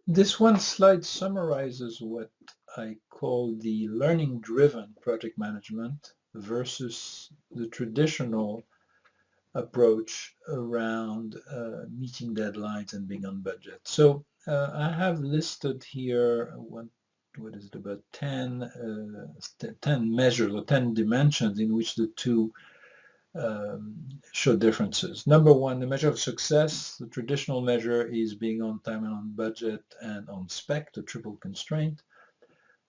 This one slide summarizes what I call the learning-driven project management versus the traditional approach around meeting deadlines and being on budget. So I have listed here what is it, about 10 measures or 10 dimensions in which the two show differences. Number one, the measure of success. The traditional measure is being on time and on budget and on spec, the triple constraint,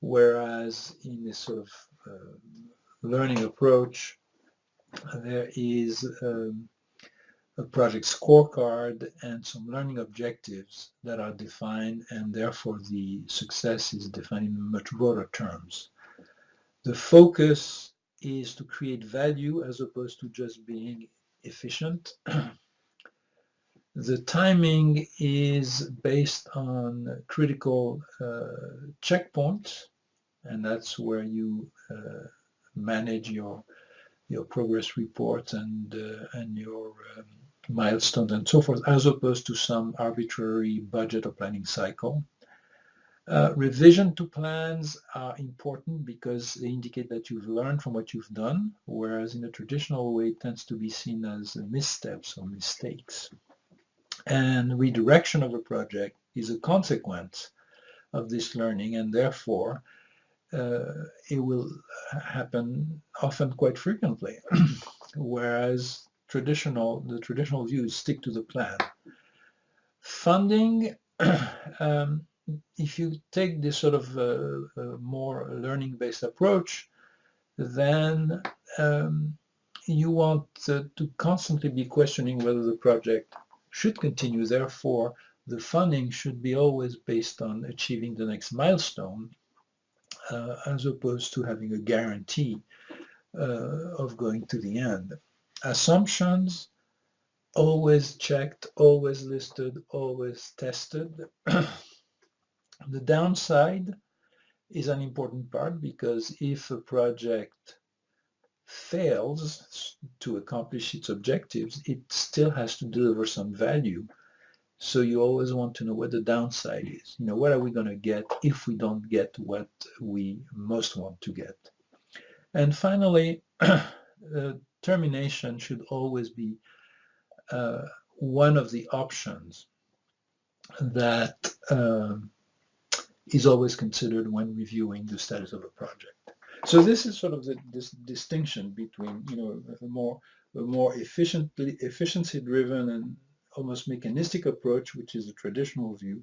whereas in this sort of learning approach, there is a project scorecard and some learning objectives that are defined, and therefore the success is defined in much broader terms. The focus is to create value as opposed to just being efficient. The timing is based on critical checkpoints, and that's where you manage your progress reports and your milestones and so forth, as opposed to some arbitrary budget or planning cycle. Revision to plans are important because they indicate that you've learned from what you've done, whereas in a traditional way it tends to be seen as missteps or mistakes. And redirection of a project is a consequence of this learning, and therefore it will happen often quite frequently, whereas the traditional view is stick to the plan. Funding, if you take this sort of more learning-based approach, then you want to constantly be questioning whether the project should continue. Therefore, the funding should be always based on achieving the next milestone, as opposed to having a guarantee of going to the end. Assumptions, always checked, always listed, always tested. The downside is an important part because if a project fails to accomplish its objectives, it still has to deliver some value. So you always want to know what the downside is. What are we going to get if we don't get what we most want to get? And finally, termination should always be one of the options that is always considered when reviewing the status of a project. So this is sort of this distinction between, a more efficiency-driven and almost mechanistic approach, which is a traditional view,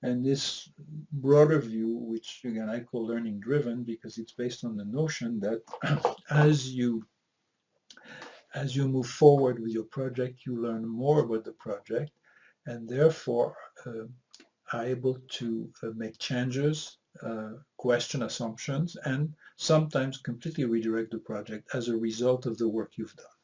and this broader view, which again I call learning-driven because it's based on the notion that as you move forward with your project, you learn more about the project, and therefore are able to make changes, question assumptions, and sometimes completely redirect the project as a result of the work you've done.